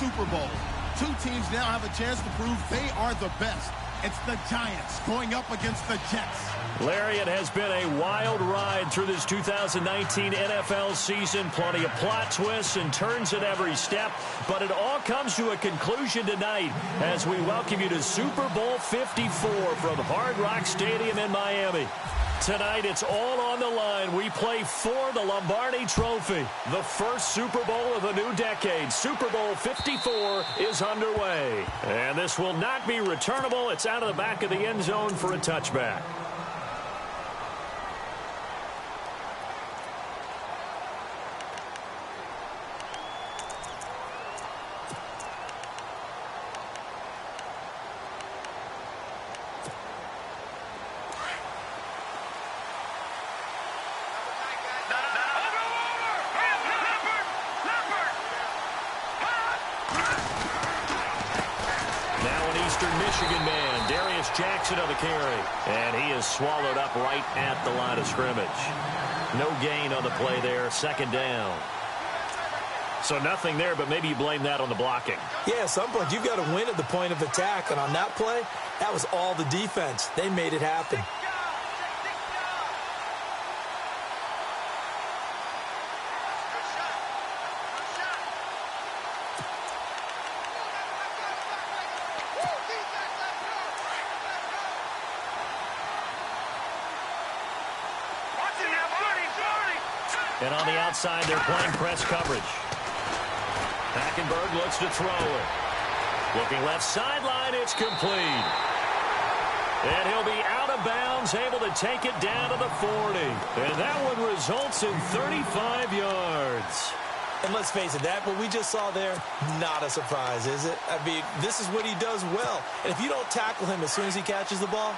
Super Bowl. Two teams now have a chance to prove they are the best. It's the Giants going up against the Jets. Larry, it has been a wild ride through this 2019 NFL season. Plenty of plot twists and turns at every step. But it all comes to a conclusion tonight as we welcome you to Super Bowl 54 from Hard Rock Stadium in Miami. Tonight, it's all on the line. We play for the Lombardi Trophy. The first Super Bowl of the new decade. Super Bowl 54 is underway. And this will not be returnable. It's out of the back of the end zone for a touchback. Jackson on the carry, and he is swallowed up right at the line of scrimmage. No gain on the play there, second down. So nothing there, but maybe you blame that on the blocking. Yeah, at some point you've got to win at the point of attack, and on that play, that was all the defense. They made it happen. And on the outside, they're playing press coverage. Hackenberg looks to throw it. Looking left sideline, it's complete. And he'll be out of bounds, able to take it down to the 40. And that one results in 35 yards. And let's face it, what we just saw there, not a surprise, is it? I mean, this is what he does well. And if you don't tackle him as soon as he catches the ball,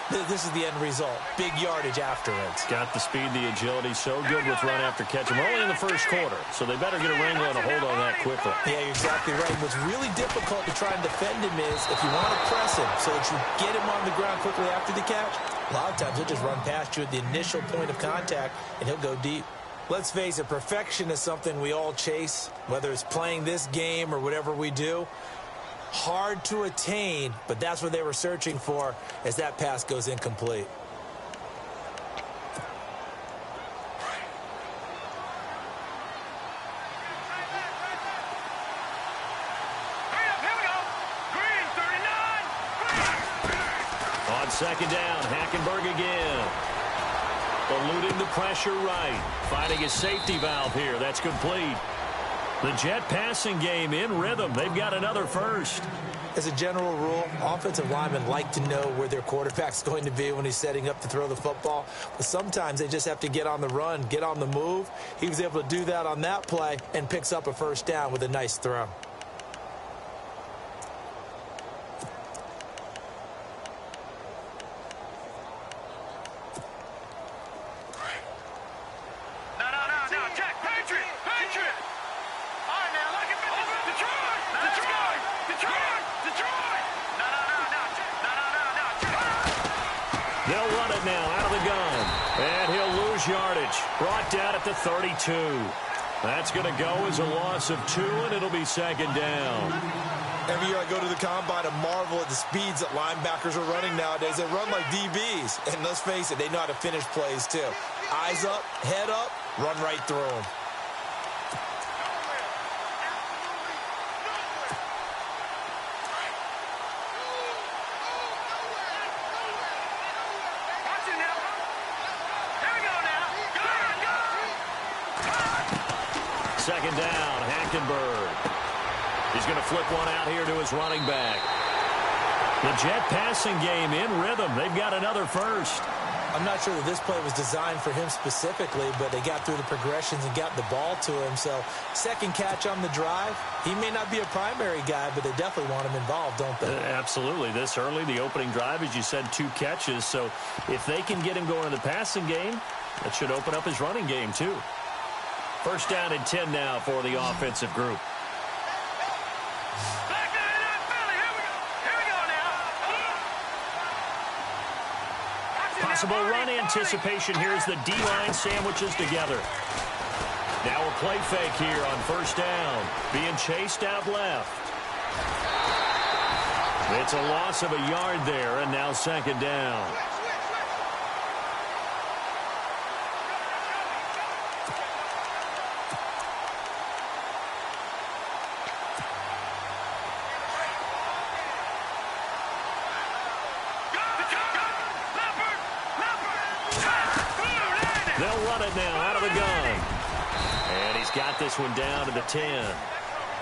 this is the end result. Big yardage afterwards. Got the speed, the agility, so good with run after catch. And we're only in the first quarter, so they better get a wrangle and a hold on that quickly. Yeah, you're exactly right. What's really difficult to try and defend him is if you want to press him so that you get him on the ground quickly after the catch, a lot of times he'll just run past you at the initial point of contact, and he'll go deep. Let's face it, perfection is something we all chase, whether it's playing this game or whatever we do. Hard to attain, but that's what they were searching for as that pass goes incomplete. On second down, Hackenberg again. Eluding the pressure right. Finding a safety valve here. That's complete. The Jet passing game in rhythm. They've got another first. As a general rule, offensive linemen like to know where their quarterback's going to be when he's setting up to throw the football. But sometimes they just have to get on the run, get on the move. He was able to do that on that play and picks up a first down with a nice throw. They'll run it now out of the gun. And he'll lose yardage. Brought down at the 32. That's going to go as a loss of 2, and it'll be second down. Every year I go to the combine and marvel at the speeds that linebackers are running nowadays. They run like DBs. And let's face it, they know how to finish plays too. Eyes up, head up, run right through them. Second down, Hackenberg. He's going to flip one out here to his running back. The Jet passing game in rhythm. They've got another first. I'm not sure that this play was designed for him specifically, but they got through the progressions and got the ball to him. So second catch on the drive. He may not be a primary guy, but they definitely want him involved, don't they? Absolutely. This early, the opening drive, as you said, 2 catches. So if they can get him going in the passing game, that should open up his running game too. First down and 10 now for the offensive group. Possible run anticipation. Here's the D-line sandwiches together. Now a play fake here on first down. Being chased out left. It's a loss of a yard there, and now second down. They'll run it now out of the gun. And he's got this one down to the 10.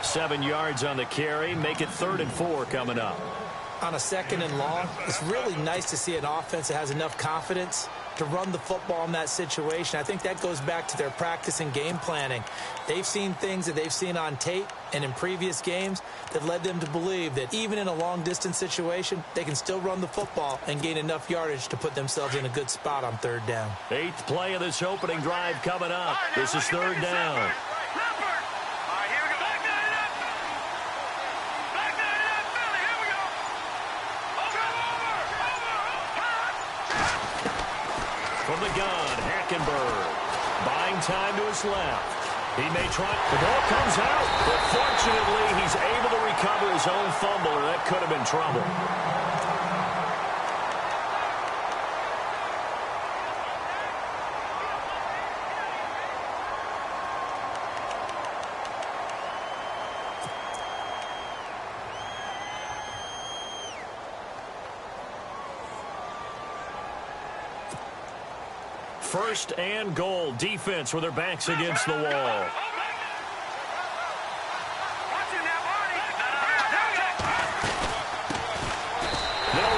7 yards on the carry. Make it 3rd and 4 coming up. On a 2nd and long, it's really nice to see an offense that has enough confidence to run the football in that situation. I think that goes back to their practice and game planning. They've seen things that they've seen on tape and in previous games that led them to believe that even in a long-distance situation, they can still run the football and gain enough yardage to put themselves in a good spot on 3rd down. 8th play of this opening drive coming up. This is 3rd down. From the gun, Hackenberg. Buying time to his left. He may try. The ball comes out. But fortunately, he's able to recover his own fumble, or that could have been trouble. First and goal. Defense with their backs against the wall. They'll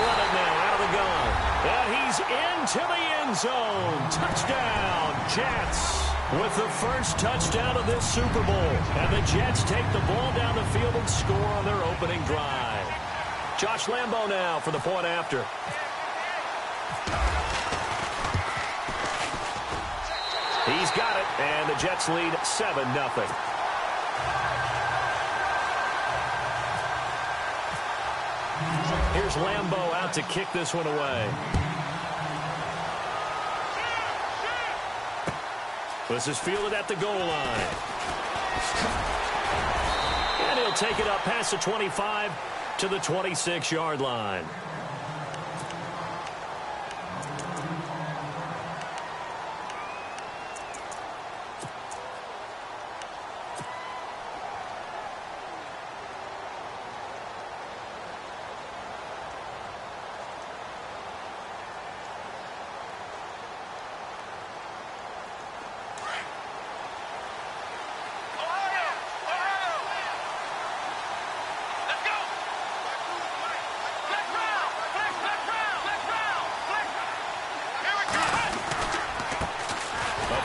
run it now out of the gun. And he's into the end zone. Touchdown, Jets. With the first touchdown of this Super Bowl. And the Jets take the ball down the field and score on their opening drive. Josh Lambo now for the point after. He's got it, and the Jets lead 7-0. Here's Lambo out to kick this one away. This is fielded at the goal line. And he'll take it up past the 25 to the 26-yard line.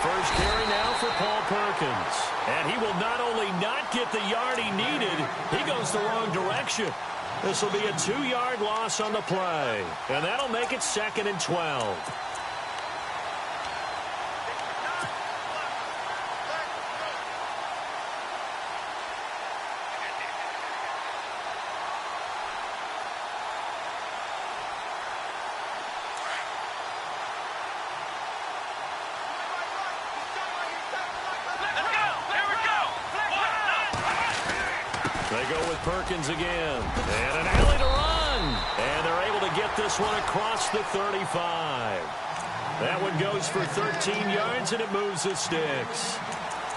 First carry now for Paul Perkins. And he will not only not get the yard he needed, he goes the wrong direction. This will be a 2-yard loss on the play. And that'll make it 2nd and 12. They go with Perkins again. And an alley to run. And they're able to get this one across the 35. That one goes for 13 yards, and it moves the sticks.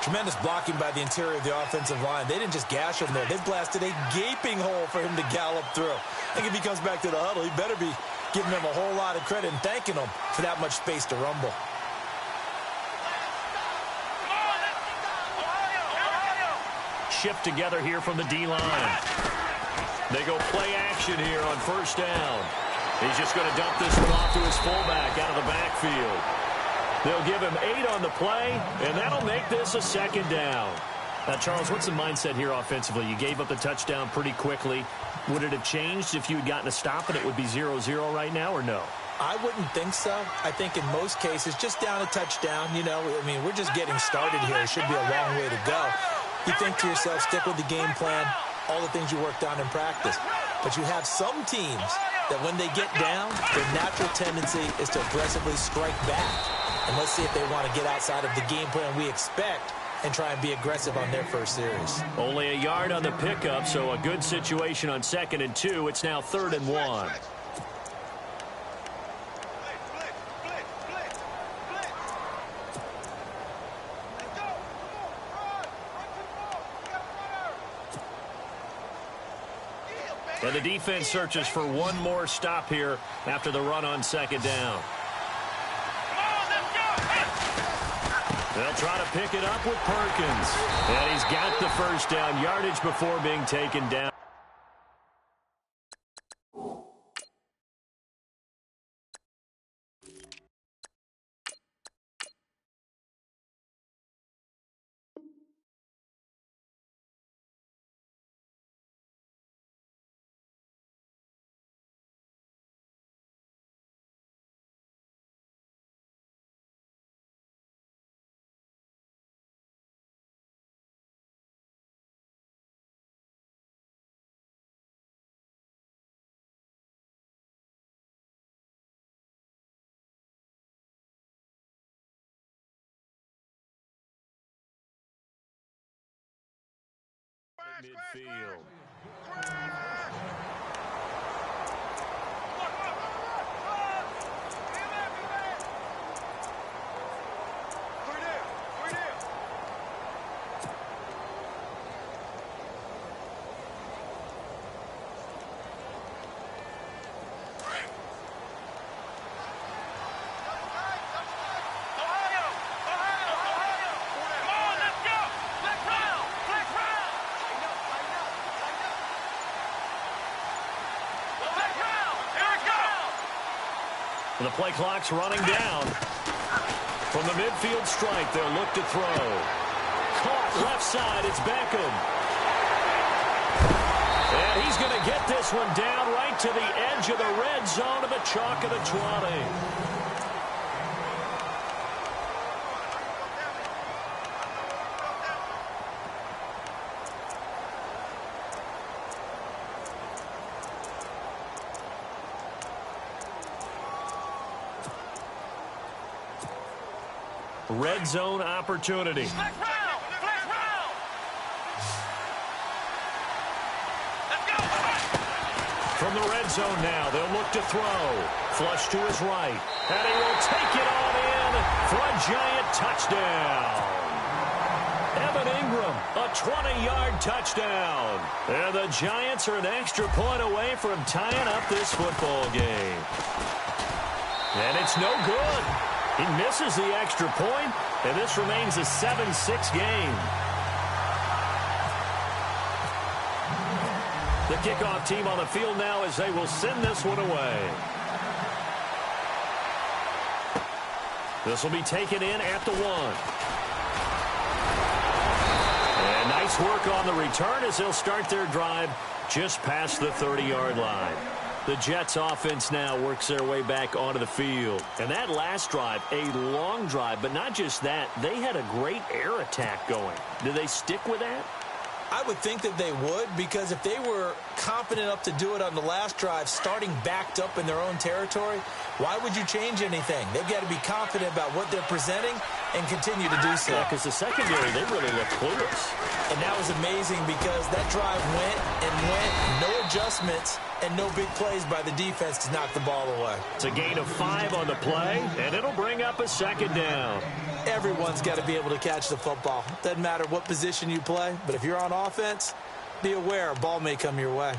Tremendous blocking by the interior of the offensive line. They didn't just gash him there. They blasted a gaping hole for him to gallop through. I think if he comes back to the huddle, he better be giving him a whole lot of credit and thanking him for that much space to rumble. Shift together here from the D-line. They go play action here on first down. He's just going to dump this one off to his fullback out of the backfield. They'll give him 8 on the play, and that'll make this a 2nd down. Now, Charles, what's the mindset here offensively? You gave up the touchdown pretty quickly. Would it have changed if you had gotten a stop and it would be 0-0 right now, or no? I wouldn't think so. I think in most cases, just down a touchdown, you know, I mean, we're just getting started here. It should be a long way to go. You think to yourself, stick with the game plan, all the things you worked on in practice. But you have some teams that when they get down, their natural tendency is to aggressively strike back. And let's see if they want to get outside of the game plan we expect and try and be aggressive on their first series. Only a yard on the pickup, so a good situation on 2nd and 2. It's now 3rd and 1. And the defense searches for one more stop here after the run on 2nd down. They'll try to pick it up with Perkins. And he's got the first down yardage before being taken down. Midfield. The play clock's running down. From the midfield stripe, they'll look to throw. Caught left side, it's Beckham. And he's going to get this one down right to the edge of the red zone of the chalk of the 20. Red zone opportunity. From the red zone now, they'll look to throw. Flush to his right. And he will take it on in for a giant touchdown. Evan Ingram, a 20-yard touchdown. And the Giants are an extra point away from tying up this football game. And it's no good. He misses the extra point, and this remains a 7-6 game. The kickoff team on the field now as they will send this one away. This will be taken in at the 1. And nice work on the return as they'll start their drive just past the 30-yard line. The Jets offense now works their way back onto the field. And that last drive, a long drive, but not just that, they had a great air attack going. Do they stick with that? I would think that they would, because if they were confident enough to do it on the last drive, starting backed up in their own territory, why would you change anything? They've got to be confident about what they're presenting and continue to do so. Yeah, because the secondary, they really looked clueless. And that was amazing because that drive went and went, no adjustments, and no big plays by the defense to knock the ball away. It's a gain of 5 on the play, and it'll bring up a 2nd down. Everyone's got to be able to catch the football. Doesn't matter what position you play, but if you're on offense, be aware a ball may come your way.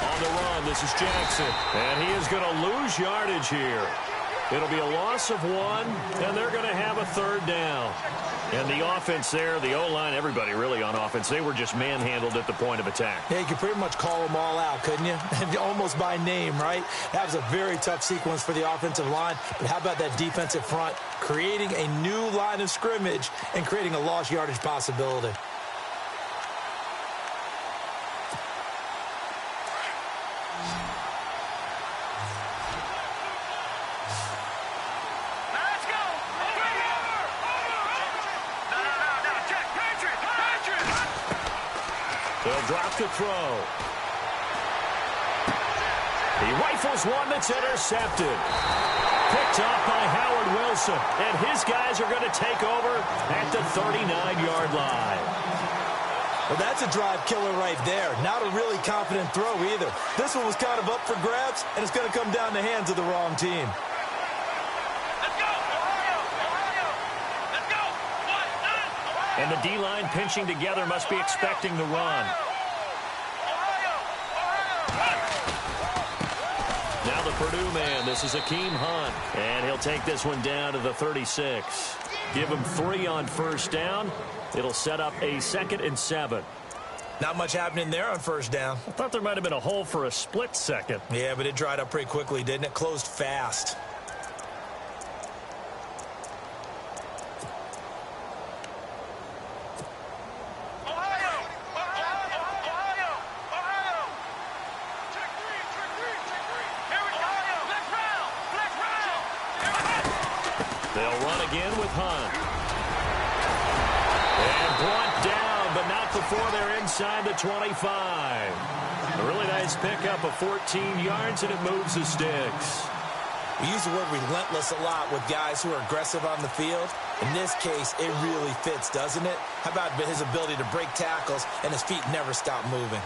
On the run, this is Jackson, and he is going to lose yardage here. It'll be a loss of 1, and they're going to have a 3rd down. And the offense there, the O-line, everybody really on offense, they were just manhandled at the point of attack. Yeah, you could pretty much call them all out, couldn't you? Almost by name, right? That was a very tough sequence for the offensive line. But how about that defensive front creating a new line of scrimmage and creating a lost yardage possibility? They'll drop to throw. He rifles one that's intercepted. Picked off by Howard Wilson. And his guys are going to take over at the 39-yard line. Well, that's a drive killer right there. Not a really confident throw either. This one was kind of up for grabs, and it's going to come down the hands of the wrong team. Let's go, Ohio! Ohio! Let's go! 1, 9, Ohio! And the D-line pinching together must be expecting the run. Now the Purdue man, this is Akeem Hunt. And he'll take this one down to the 36. Give him 3 on first down. It'll set up a 2nd and 7. Not much happening there on first down. I thought there might have been a hole for a split second. Yeah, but it dried up pretty quickly, didn't it? Closed fast. They'll run again with Hunt. And brought down, but not before they're inside the 25. A really nice pickup of 14 yards, and it moves the sticks. We use the word relentless a lot with guys who are aggressive on the field. In this case, it really fits, doesn't it? How about his ability to break tackles and his feet never stop moving?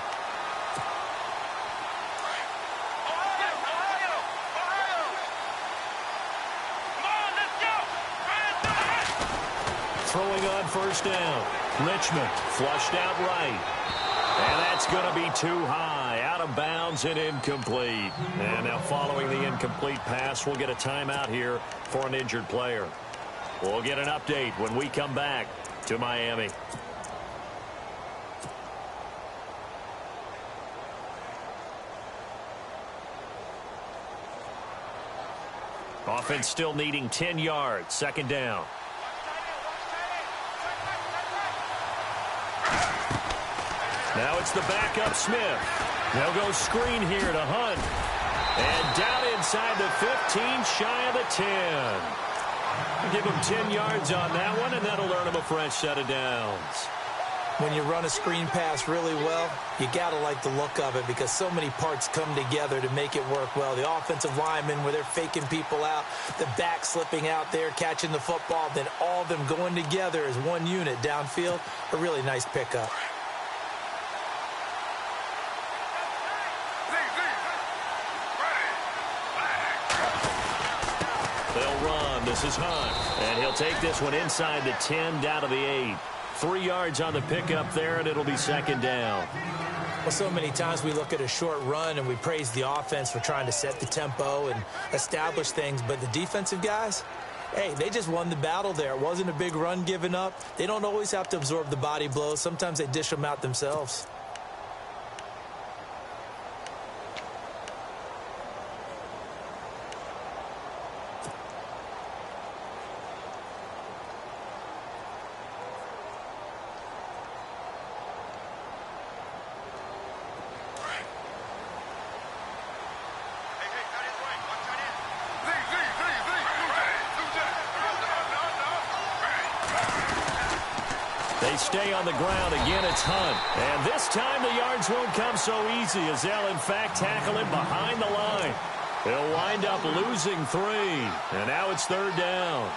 Throwing on first down. Richmond flushed out right. And that's going to be too high. Out of bounds and incomplete. And now following the incomplete pass, we'll get a timeout here for an injured player. We'll get an update when we come back to Miami. Offense still needing 10 yards. 2nd down. Now it's the backup Smith. They'll go screen here to Hunt. And down inside the 15, shy of the 10. Give him 10 yards on that one, and that'll earn him a fresh set of downs. When you run a screen pass really well, you got to like the look of it because so many parts come together to make it work well. The offensive linemen, where they're faking people out, the back slipping out there, catching the football, then all of them going together as one unit downfield. A really nice pickup. They'll run. This is Hunt. And he'll take this one inside the 10, down to the 8. 3 yards on the pickup there, and it'll be 2nd down. Well, so many times we look at a short run and we praise the offense for trying to set the tempo and establish things, but the defensive guys, hey, they just won the battle there. It wasn't a big run given up. They don't always have to absorb the body blows. Sometimes they dish them out themselves. They stay on the ground. Again, it's Hunt. And this time the yards won't come so easy as they'll, in fact, tackle him behind the line. They'll wind up losing 3. And now it's 3rd down.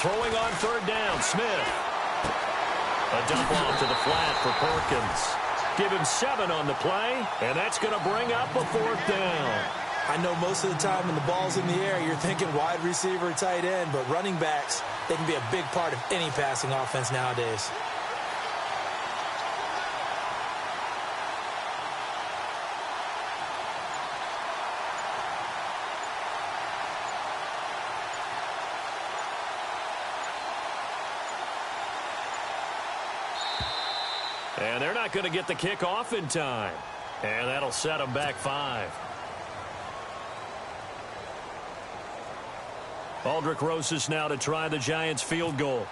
Throwing on 3rd down, Smith. A dump off to the flat for Perkins. Give him 7 on the play, and that's going to bring up a 4th down. I know most of the time when the ball's in the air, you're thinking wide receiver, tight end, but running backs, they can be a big part of any passing offense nowadays. And they're not going to get the kick off in time. And that'll set them back 5. Aldrich Rosas now to try the Giants field goal.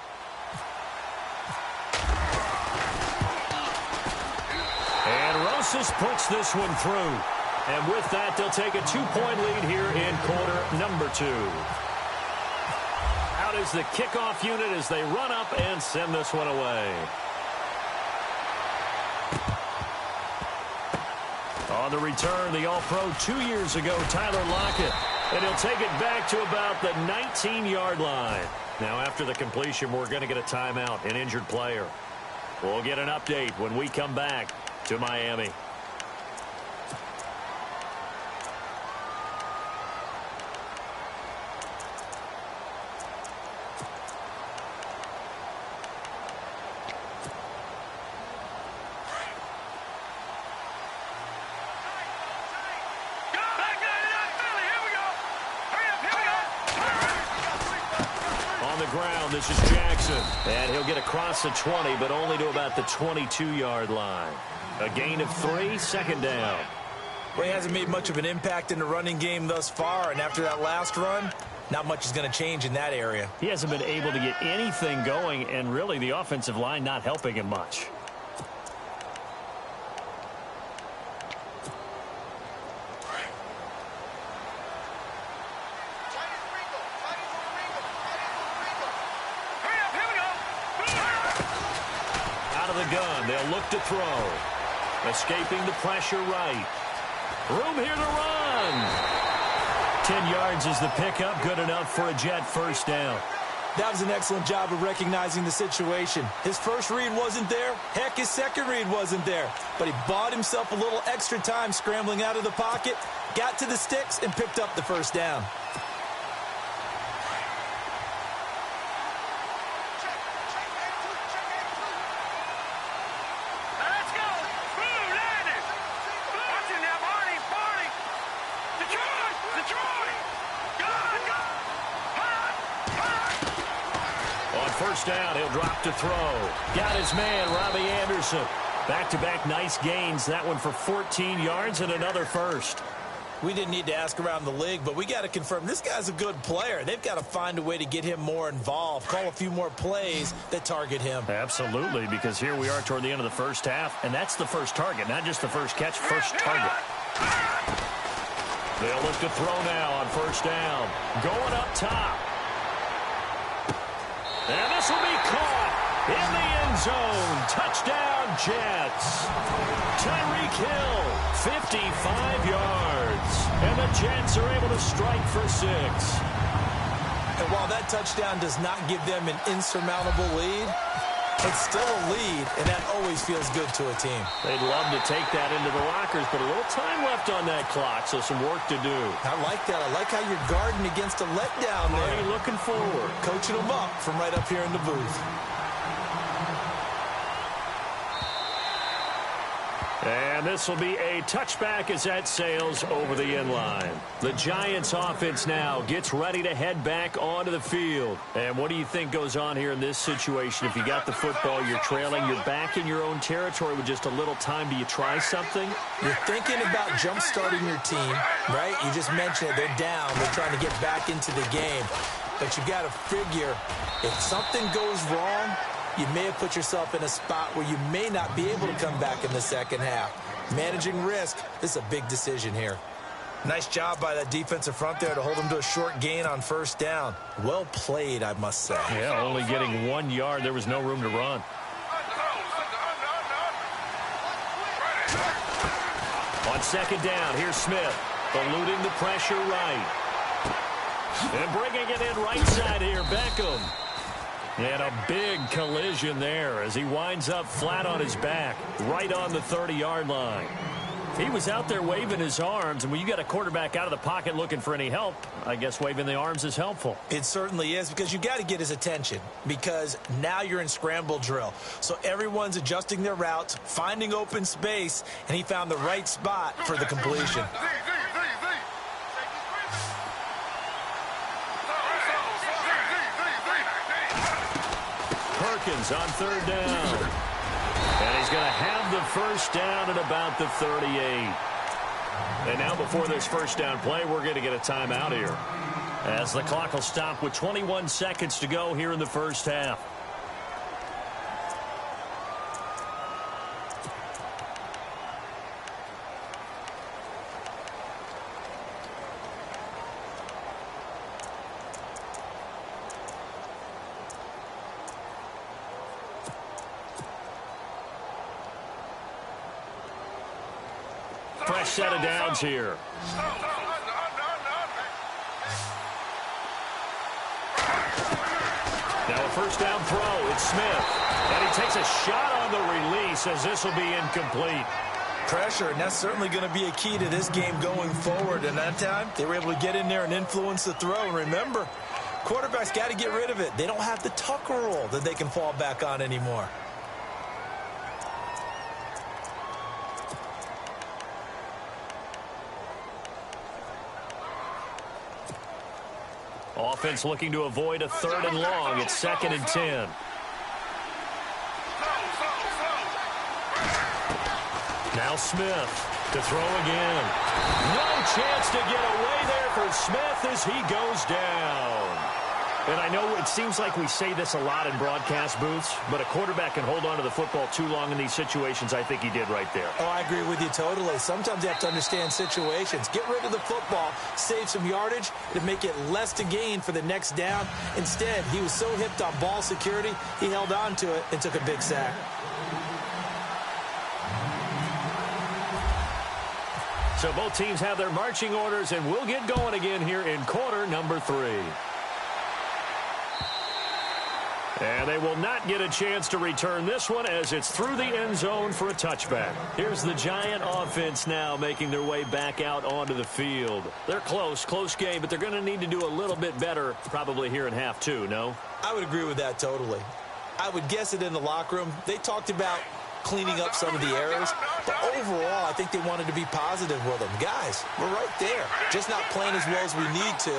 And Rosas puts this one through. And with that, they'll take a 2-point lead here in quarter number 2. Out is the kickoff unit as they run up and send this one away. On the return, the All-Pro 2 years ago, Tyler Lockett. And he'll take it back to about the 19-yard line. Now, after the completion, we're going to get a timeout, an injured player. We'll get an update when we come back to Miami. This is Jackson, and he'll get across the 20, but only to about the 22-yard line. A gain of 3, second down. Well, he hasn't made much of an impact in the running game thus far, and after that last run, not much is going to change in that area. He hasn't been able to get anything going, and really the offensive line not helping him much. Gun. They'll look to throw. Escaping the pressure right. Room here to run. 10 yards is the pickup. Good enough for a Jet first down. That was an excellent job of recognizing the situation. His first read wasn't there. Heck, his second read wasn't there. But he bought himself a little extra time scrambling out of the pocket, got to the sticks, and picked up the first down. First down, he'll drop to throw. Got his man, Robbie Anderson. Back-to-back nice gains. That one for 14 yards and another first. We didn't need to ask around the league, but we got to confirm this guy's a good player. They've got to find a way to get him more involved, call a few more plays that target him. Absolutely, because here we are toward the end of the first half, and that's the first target, not just the first catch, first target. They'll look to throw now on first down. Going up top. And this will be caught in the end zone. Touchdown, Jets. Tyreek Hill, 55 yards. And the Jets are able to strike for 6. And while that touchdown does not give them an insurmountable lead, it's still a lead, and that always feels good to a team. They'd love to take that into the lockers, but a little time left on that clock, so some work to do. I like that. I like how you're guarding against a letdown there. Already looking forward. Coaching them up from right up here in the booth. And this will be a touchback as that sails over the end line. The Giants offense now gets ready to head back onto the field. And what do you think goes on here in this situation? If you got the football, you're trailing, you're back in your own territory with just a little time. Do you try something? You're thinking about jump-starting your team, right? You just mentioned it. They're down. They're trying to get back into the game. But you got to figure if something goes wrong, you may have put yourself in a spot where you may not be able to come back in the second half. Managing risk, this is a big decision here. Nice job by that defensive front there to hold them to a short gain on first down. Well played, I must say. Yeah, only getting 1 yard. There was no room to run. On second down, here's Smith, eluding the pressure right. And bringing it in right side here, Beckham. And a big collision there as he winds up flat on his back, right on the 30-yard line. He was out there waving his arms, and when you got a quarterback out of the pocket looking for any help, I guess waving the arms is helpful. It certainly is, because you got to get his attention, because now you're in scramble drill. So everyone's adjusting their routes, finding open space, and he found the right spot for the completion. Perkins on third down. And he's going to have the first down at about the 38. And now before this first down play, we're going to get a timeout here. As the clock will stop with 21 seconds to go here in the first half. Fresh set of downs here. Now a first down throw. It's Smith. And he takes a shot on the release as this will be incomplete. Pressure, and that's certainly going to be a key to this game going forward. And that time, they were able to get in there and influence the throw. And remember, quarterbacks got to get rid of it. They don't have the Tucker rule that they can fall back on anymore. Offense looking to avoid a 3rd and long. It's 2nd and 10. Now Smith to throw again. No chance to get away there for Smith as he goes down. And I know it seems like we say this a lot in broadcast booths, but a quarterback can hold on to the football too long in these situations. I think he did right there. Oh, I agree with you totally. Sometimes you have to understand situations. Get rid of the football, save some yardage to make it less to gain for the next down. Instead, he was so hipped on ball security, he held on to it and took a big sack. So both teams have their marching orders, and we'll get going again here in quarter number 3. And they will not get a chance to return this one as it's through the end zone for a touchback. Here's the Giant offense now making their way back out onto the field. They're close game, but they're going to need to do a little bit better probably here in half 2, no? I would agree with that totally. I would guess it in the locker room. They talked about cleaning up some of the errors, but overall, I think they wanted to be positive with them. Guys, we're right there. Just not playing as well as we need to.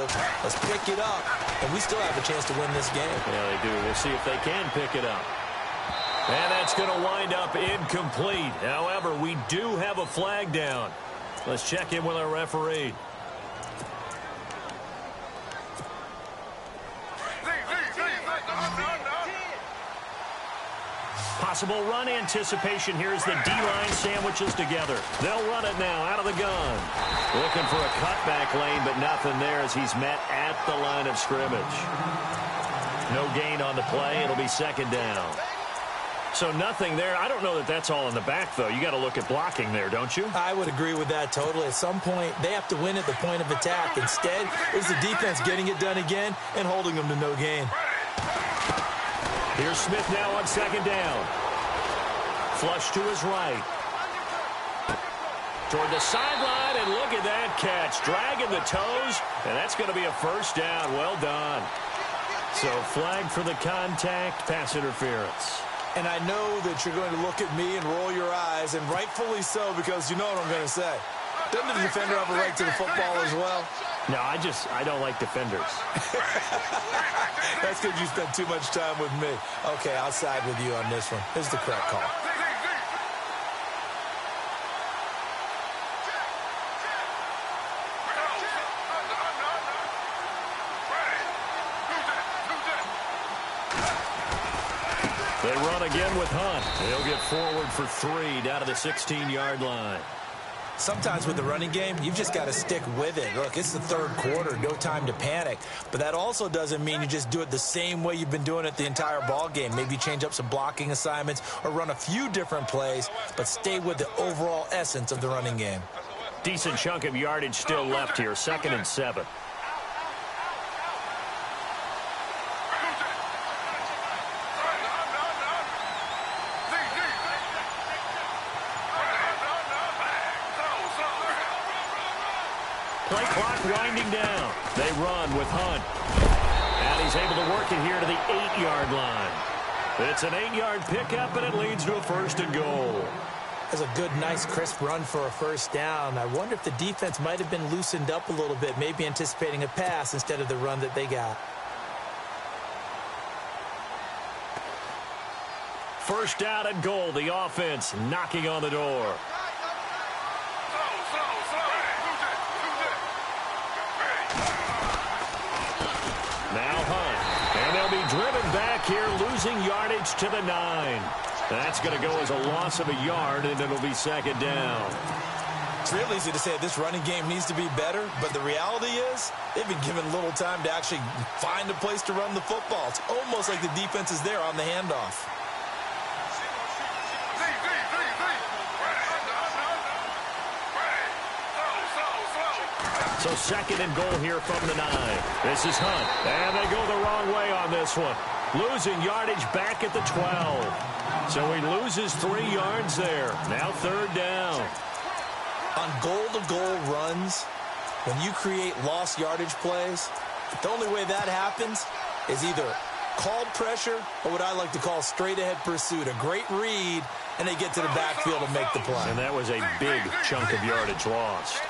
Let's pick it up, and we still have a chance to win this game. Yeah, they do. We'll see if they can pick it up. And that's going to wind up incomplete. However, we do have a flag down. Let's check in with our referee. Possible run anticipation here as the D-line sandwiches together. They'll run it now out of the gun. Looking for a cutback lane, but nothing there as he's met at the line of scrimmage. No gain on the play. It'll be 2nd down. So nothing there. I don't know that that's all in the back, though. You got to look at blocking there, don't you? I would agree with that totally. At some point, they have to win at the point of attack. Instead, it was the defense getting it done again and holding them to no gain. Here's Smith now on 2nd down. Flush to his right. Toward the sideline, and look at that catch. Dragging the toes, and that's going to be a 1st down. Well done. So flag for the contact, pass interference. And I know that you're going to look at me and roll your eyes, and rightfully so, because you know what I'm going to say. Doesn't the defender have a right to the football as well? No, I don't like defenders. That's because you spent too much time with me. Okay, I'll side with you on this one. Here's the correct call. They run again with Hunt. He'll get forward for 3 down to the 16-yard line. Sometimes with the running game, you've just got to stick with it. Look, it's the 3rd quarter, no time to panic. But that also doesn't mean you just do it the same way you've been doing it the entire ball game. Maybe change up some blocking assignments or run a few different plays, but stay with the overall essence of the running game. Decent chunk of yardage still left here, 2nd and 7. Play clock winding down. They run with Hunt. And he's able to work it here to the 8-yard line. It's an 8-yard pickup, and it leads to a 1st and goal. That's a good, nice, crisp run for a 1st down. I wonder if the defense might have been loosened up a little bit, maybe anticipating a pass instead of the run that they got. 1st down and goal. The offense knocking on the door. back here, losing yardage to the 9. That's going to go as a loss of a yard, and it'll be second down. It's real easy to say this running game needs to be better, but the reality is they've been given little time to actually find a place to run the football. It's almost like the defense is there on the handoff. So second and goal here from the 9. This is Hunt, and they go the wrong way on this one. Losing yardage back at the 12. So he loses 3 yards there. Now third down. On goal-to-goal runs, when you create lost yardage plays, the only way that happens is either called pressure or what I like to call straight-ahead pursuit. A great read, and they get to the backfield and make the play. And that was a big chunk of yardage lost.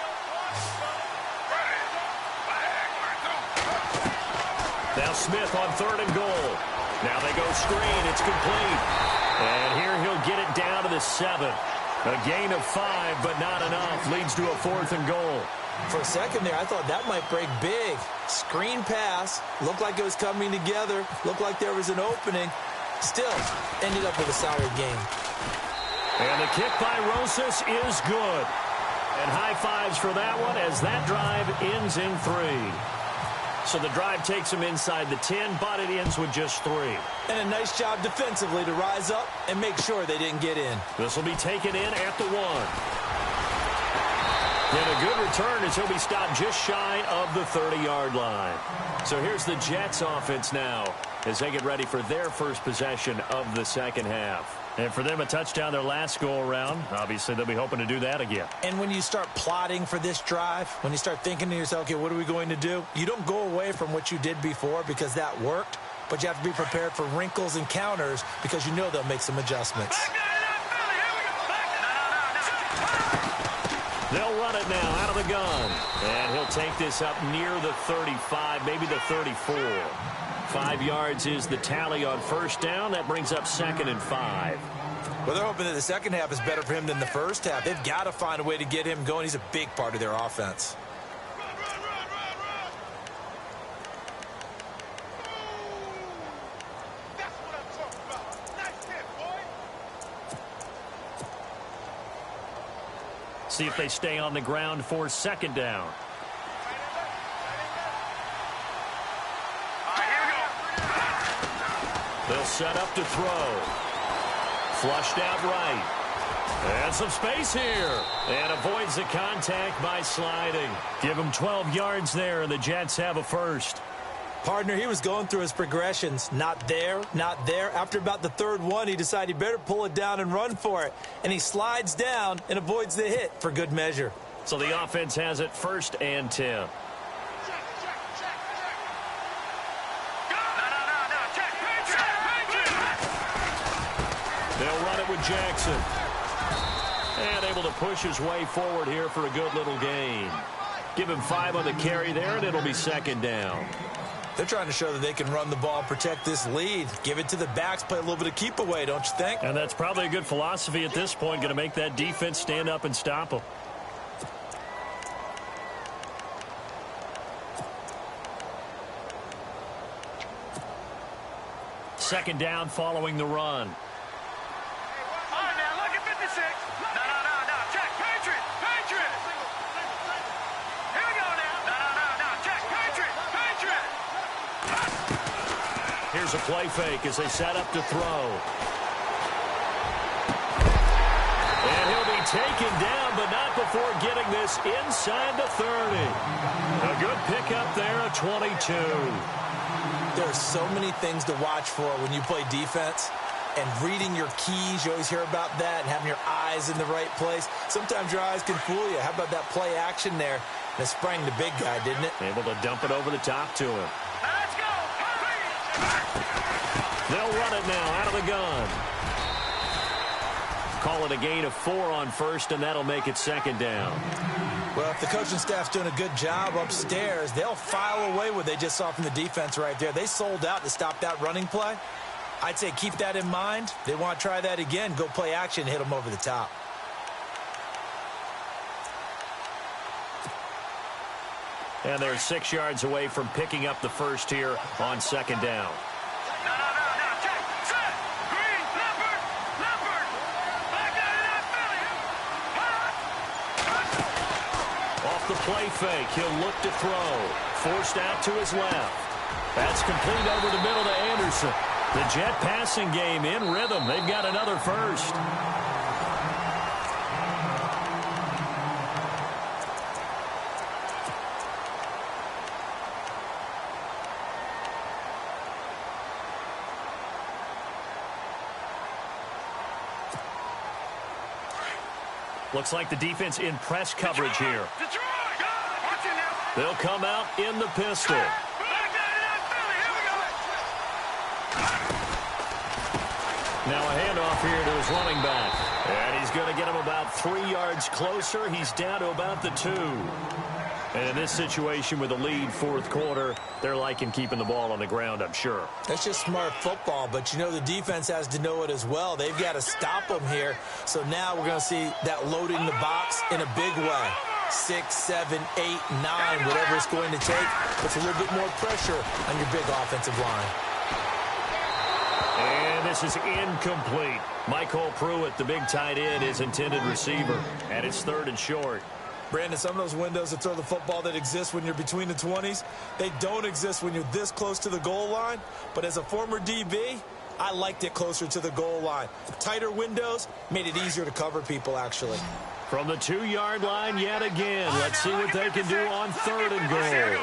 Now Smith on third and goal. Now they go screen. It's complete. And here he'll get it down to the 7. A gain of 5, but not enough. Leads to a 4th and goal. For a second there, I thought that might break big. Screen pass. Looked like it was coming together. Looked like there was an opening. Still, ended up with a solid game. And the kick by Rosas is good. And high fives for that one as that drive ends in 3. So the drive takes him inside the 10, but it ends with just 3. And a nice job defensively to rise up and make sure they didn't get in. This will be taken in at the 1. And a good return as he'll be stopped just shy of the 30-yard line. So here's the Jets offense now as they get ready for their first possession of the second half. And for them, a touchdown their last go-around. Obviously, they'll be hoping to do that again. And when you start plotting for this drive, when you start thinking to yourself, okay, what are we going to do? You don't go away from what you did before because that worked, but you have to be prepared for wrinkles and counters because you know they'll make some adjustments. They'll run it now out of the gun. And he'll take this up near the 35, maybe the 34. 5 yards is the tally on first down. That brings up 2nd and 5. Well, they're hoping that the second half is better for him than the first half. They've got to find a way to get him going. He's a big part of their offense. See if they stay on the ground for second down. They'll set up to throw. Flushed out right. And some space here. And avoids the contact by sliding. Give him 12 yards there, and the Jets have a first. Partner, he was going through his progressions. Not there, not there. After about the third one, he decided he better pull it down and run for it. And he slides down and avoids the hit for good measure. So the offense has it 1st and 10. They'll run it with Jackson. And able to push his way forward here for a good little gain. Give him 5 on the carry there, and it'll be second down. They're trying to show that they can run the ball, protect this lead. Give it to the backs, play a little bit of keep away, don't you think? And that's probably a good philosophy at this point, going to make that defense stand up and stop them. Second down following the run. All right, man, look at 56. No. Check. Patriot. Here we go now. No. Check. Patriot. Here's a play fake as they set up to throw. And he'll be taken down, but not before getting this inside the 30. A good pickup there, a 22. There are so many things to watch for when you play defense. And reading your keys, you always hear about that, and having your eyes in the right place. Sometimes your eyes can fool you. How about that play action there? And it sprang the big guy, didn't it? Able to dump it over the top to him. Let's go. They'll run it now out of the gun. Call it a gain of 4 on first, and that'll make it second down. Well, if the coaching staff's doing a good job upstairs, they'll file away what they just saw from the defense right there. They sold out to stop that running play. I'd say keep that in mind. They want to try that again. Go play action, hit them over the top. And they're 6 yards away from picking up the first here on second down. No. play fake. He'll look to throw. Forced out to his left. That's complete over the middle to Anderson. The Jet passing game in rhythm. They've got another first. Looks like the defense in press coverage here. They'll come out in the pistol. Now a handoff here to his running back. And he's going to get him about 3 yards closer. He's down to about the 2. And in this situation with a lead fourth quarter, they're liking keeping the ball on the ground, I'm sure. That's just smart football, but you know the defense has to know it as well. They've got to stop them here. So now we're going to see that loading the box in a big way. 6, 7, 8, 9, whatever it's going to take. Puts a little bit more pressure on your big offensive line. And this is incomplete. Michael Pruitt, the big tight end, is intended receiver. And it's 3rd and short. Brandon, some of those windows to throw the football that exist when you're between the 20s, they don't exist when you're this close to the goal line. But as a former DB, I liked it closer to the goal line. Tighter windows made it easier to cover people, actually. From the 2-yard line yet again. Let's see what they can do on 3rd and goal.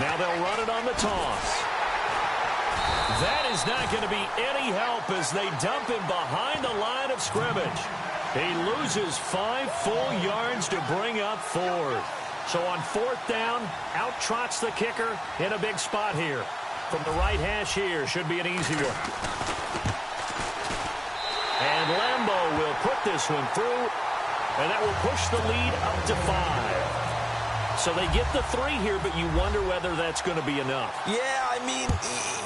Now they'll run it on the toss. That is not going to be any help as they dump him behind the line of scrimmage. He loses 5 full yards to bring up 4th. So on 4th down, out trots the kicker in a big spot here. From the right hash here, should be an easy one. And Lambeau will put this one through, and that will push the lead up to 5. So they get the 3 here, but you wonder whether that's going to be enough. Yeah, I mean,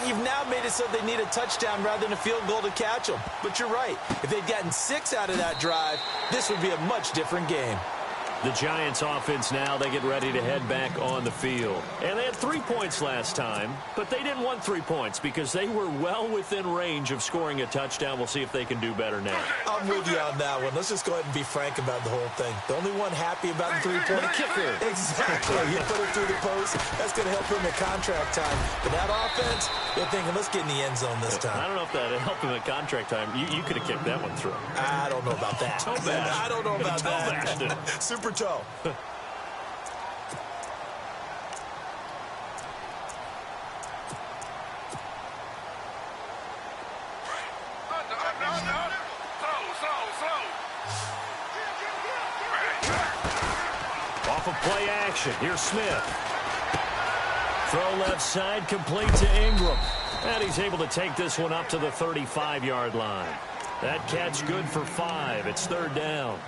you've now made it so they need a touchdown rather than a field goal to catch them. But you're right. If they'd gotten 6 out of that drive, this would be a much different game. The Giants offense now, they get ready to head back on the field. And they had 3 points last time, but they didn't want 3 points because they were well within range of scoring a touchdown. We'll see if they can do better now. I'm with you on that one. Let's just go ahead and be frank about the whole thing. The only one happy about the 3-point kicker. Exactly. He put it through the post. That's going to help him at contract time. But that offense, they're thinking, let's get in the end zone this time. I don't know if that helped him at contract time. You could have kicked that one through. I don't know about that. I don't know about that. Super toe. Off of play action. Here's Smith. Throw left side, complete to Ingram. And he's able to take this one up to the 35-yard line. That catch good for 5. It's 3rd down.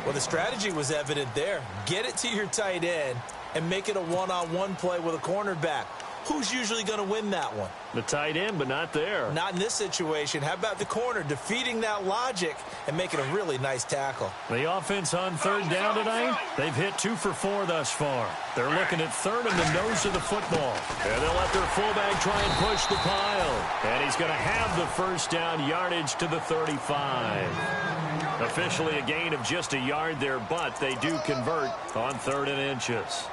Well, the strategy was evident there. Get it to your tight end and make it a one-on-one play with a cornerback. Who's usually going to win that one? The tight end, but not there. Not in this situation. How about the corner defeating that logic and making a really nice tackle? The offense on 3rd down tonight, they've hit 2 for 4 thus far. They're looking at 3rd in the nose of the football. And they'll let their fullback try and push the pile. And he's going to have the 1st down yardage to the 35. Officially a gain of just a yard there, but they do convert on 3rd and inches.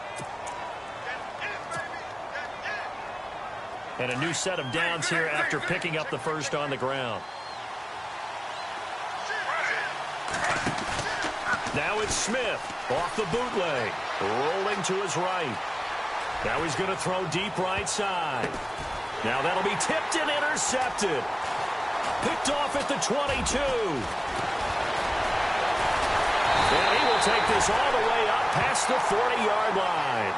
And a new set of downs here after picking up the 1st on the ground. Now it's Smith off the bootleg, rolling to his right. Now he's going to throw deep right side. Now that'll be tipped and intercepted. Picked off at the 22. And he will take this all the way up past the 40-yard line.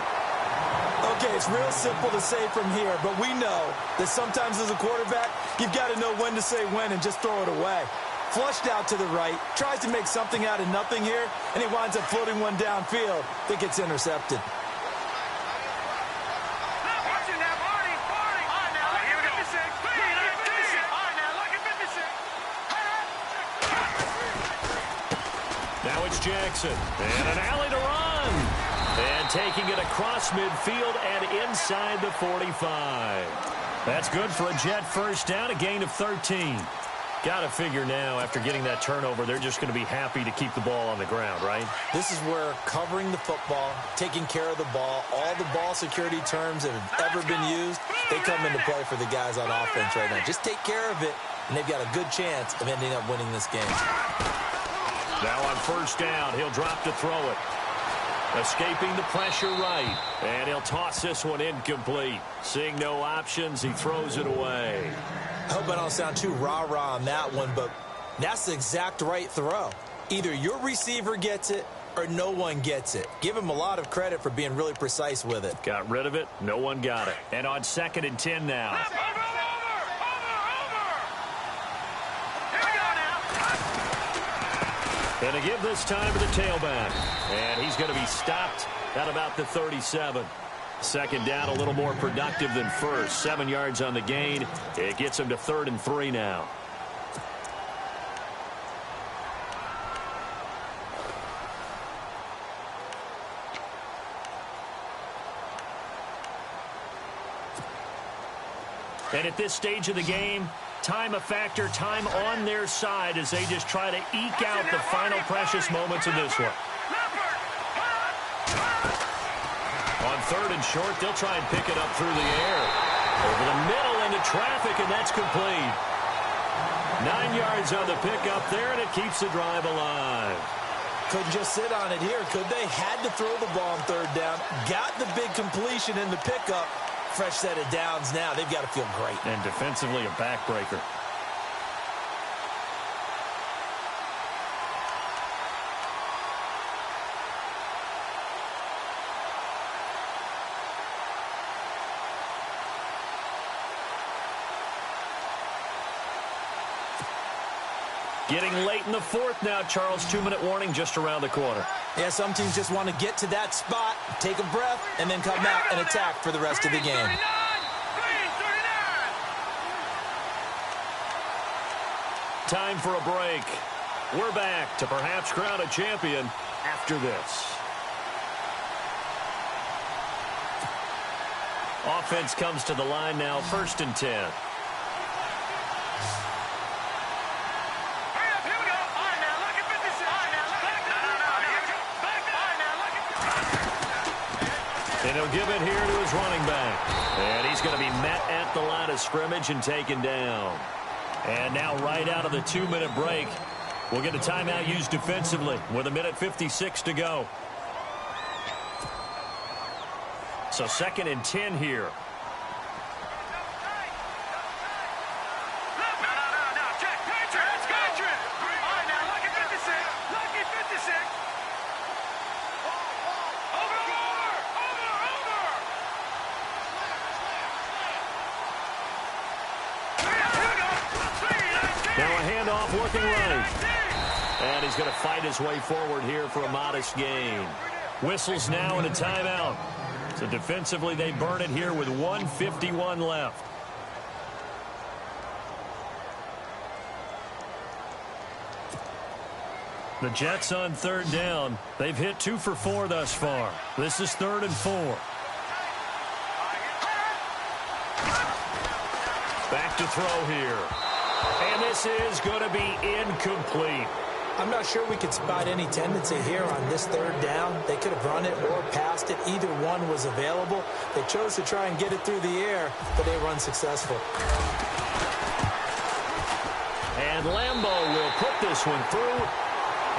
Okay, it's real simple to say from here, but we know that sometimes as a quarterback, you've got to know when to say when and just throw it away. Flushed out to the right, tries to make something out of nothing here, and he winds up floating one downfield that gets intercepted. Now it's Jackson, and an alley to run. And taking it across midfield and inside the 45. That's good for a Jet 1st down, a gain of 13. Got to figure now, after getting that turnover, they're just going to be happy to keep the ball on the ground, right? This is where covering the football, taking care of the ball, all the ball security terms that have ever been used, they come into play for the guys on offense right now. Just take care of it, and they've got a good chance of ending up winning this game. Now on first down, he'll drop to throw it. Escaping the pressure right, and he'll toss this one incomplete. Seeing no options, he throws it away. I hope I don't sound too rah-rah on that one, but that's the exact right throw. Either your receiver gets it or no one gets it. Give him a lot of credit for being really precise with it. Got rid of it. No one got it. And on 2nd and 10 now. Over! Here we go now. And to give this time to the tailback. And he's going to be stopped at about the 37. Second down, a little more productive than first. 7 yards on the gain. It gets him to 3rd and 3 now. And at this stage of the game, time a factor, time on their side as they just try to eke out the final precious moments of this one. On 3rd and short, they'll try and pick it up through the air. Over the middle into traffic, and that's complete. 9 yards on the pickup there, and it keeps the drive alive. Couldn't just sit on it here, could they? Had to throw the ball on 3rd down. Got the big completion in the pickup. Fresh set of downs now. They've got to feel great. And defensively, a backbreaker. Getting late in the 4th now, Charles. 2-minute warning just around the corner. Yeah, some teams just want to get to that spot, take a breath, and then come out and attack for the rest of the game. Time for a break. We're back to perhaps crown a champion after this. Offense comes to the line now, 1st and 10. And he'll give it here to his running back. And he's going to be met at the line of scrimmage and taken down. And now right out of the 2-minute break, we'll get a timeout used defensively with 1:56 to go. So 2nd and 10 here. Looking right. And he's going to fight his way forward here for a modest gain. Whistles now and a timeout. So defensively, they burn it here with 1:51 left. The Jets on 3rd down. They've hit 2 for 4 thus far. This is 3rd and 4. Back to throw here. And this is going to be incomplete. I'm not sure we could spot any tendency here on this 3rd down. They could have run it or passed it. Either one was available. They chose to try and get it through the air, but they were unsuccessful. And Lambeau will put this one through,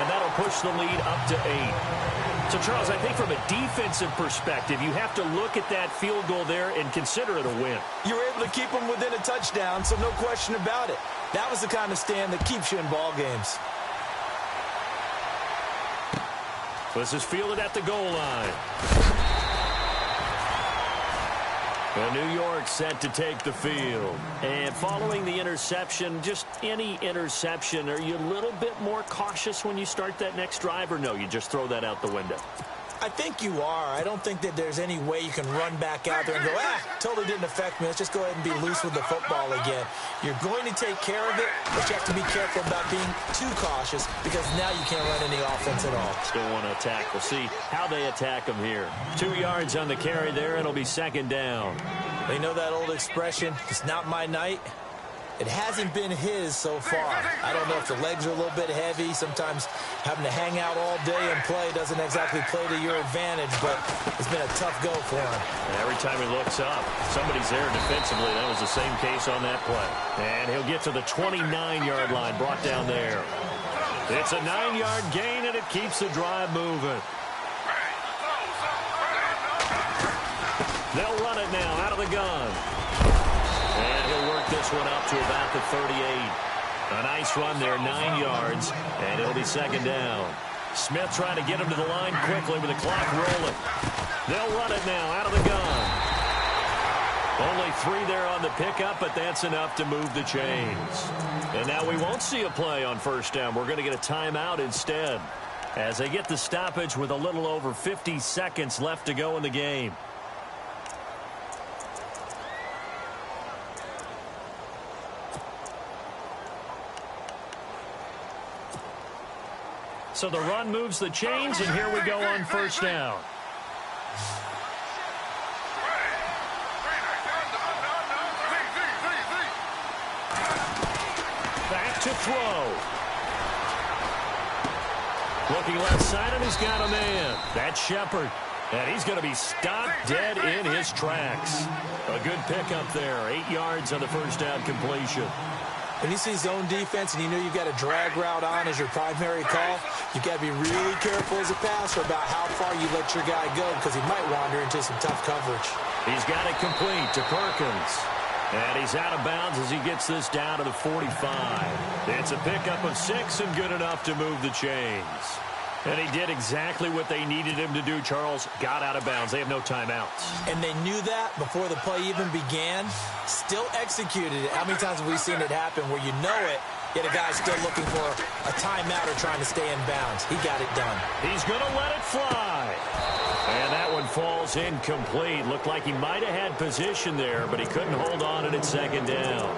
and that'll push the lead up to 8. So, Charles, I think from a defensive perspective, you have to look at that field goal there and consider it a win. You were able to keep them within a touchdown, so no question about it. That was the kind of stand that keeps you in ball games. This is fielded at the goal line. And New York set to take the field. And following the interception, just any interception, are you a little bit more cautious when you start that next drive, or no, you just throw that out the window? I think you are. I don't think that there's any way you can run back out there and go, totally didn't affect me. Let's just go ahead and be loose with the football again. You're going to take care of it, but you have to be careful about being too cautious because now you can't run any offense at all. Still want to attack. We'll see how they attack them here. 2 yards on the carry there. It'll be 2nd down. They know that old expression, it's not my night. It hasn't been his so far. I don't know if the legs are a little bit heavy. Sometimes having to hang out all day and play doesn't exactly play to your advantage, but it's been a tough go for him. And every time he looks up, somebody's there defensively. That was the same case on that play. And he'll get to the 29-yard line, brought down there. It's a 9-yard gain, and it keeps the drive moving. They'll run it now out of the gun. And he'll work this one up to about the 38. A nice run there, 9 yards, and it'll be second down. Smith trying to get him to the line quickly with the clock rolling. They'll run it now out of the gun. Only 3 there on the pickup, but that's enough to move the chains. And now we won't see a play on first down. We're going to get a timeout instead as they get the stoppage with a little over 50 seconds left to go in the game. So the run moves the chains, and here we go on first down. Back to throw. Looking left side, and he's got a man. That's Shepard. And he's going to be stopped dead in his tracks. A good pickup there. 8 yards on the first down completion. When you see zone defense and you know you've got a drag route on as your primary call, you've got to be really careful as a passer about how far you let your guy go because he might wander into some tough coverage. He's got it complete to Perkins. And he's out of bounds as he gets this down to the 45. It's a pickup of 6 and good enough to move the chains. And he did exactly what they needed him to do, Charles. Got out of bounds. They have no timeouts. And they knew that before the play even began. Still executed it. How many times have we seen it happen where you know it, yet a guy's still looking for a timeout or trying to stay in bounds? He got it done. He's going to let it fly. And that one falls incomplete. Looked like he might have had position there, but he couldn't hold on it at second down.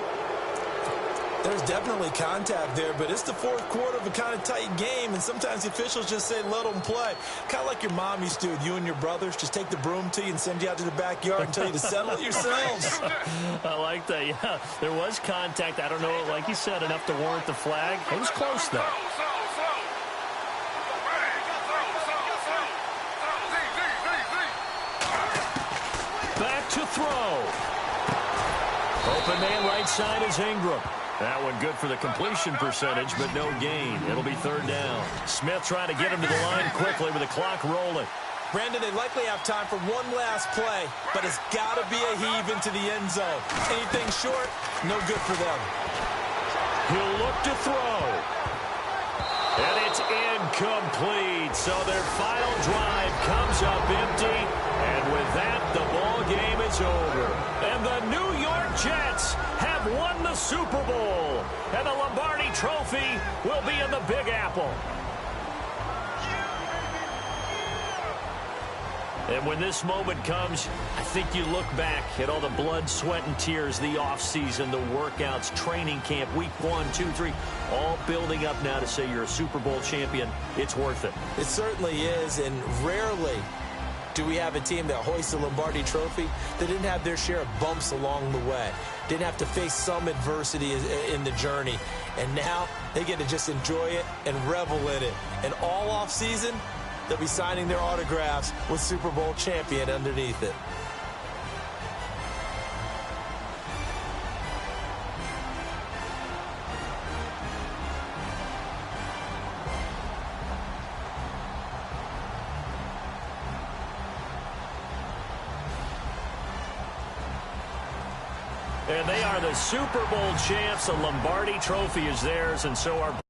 There's definitely contact there, but it's the fourth quarter of a kind of tight game, and sometimes the officials just say, let them play. Kind of like your mom used to with you and your brothers. Just take the broom to you and send you out to the backyard and tell you to settle it yourselves. I like that, yeah. There was contact. I don't know, like you said, enough to warrant the flag. It was close, though. Back to throw. Open man right side is Ingram. That one good for the completion percentage, but no gain. It'll be third down. Smith trying to get him to the line quickly with the clock rolling. Brandon, they likely have time for one last play, but it's got to be a heave into the end zone. Anything short, no good for them. He'll look to throw. And it's incomplete. So their final drive comes up empty. And with that, the ball game is over. And the New York Jets have won the Super Bowl. And the Lombardi Trophy will be in the Big Apple. And when this moment comes, I think you look back at all the blood, sweat, and tears, the offseason, the workouts, training camp, week 1, 2, 3, all building up now to say you're a Super Bowl champion. It's worth it. It certainly is, and rarely do we have a team that hoists the Lombardi Trophy that didn't have their share of bumps along the way, didn't have to face some adversity in the journey, and now they get to just enjoy it and revel in it. And all offseason, they'll be signing their autographs with Super Bowl champion underneath it. And they are the Super Bowl champs. The Lombardi Trophy is theirs, and so are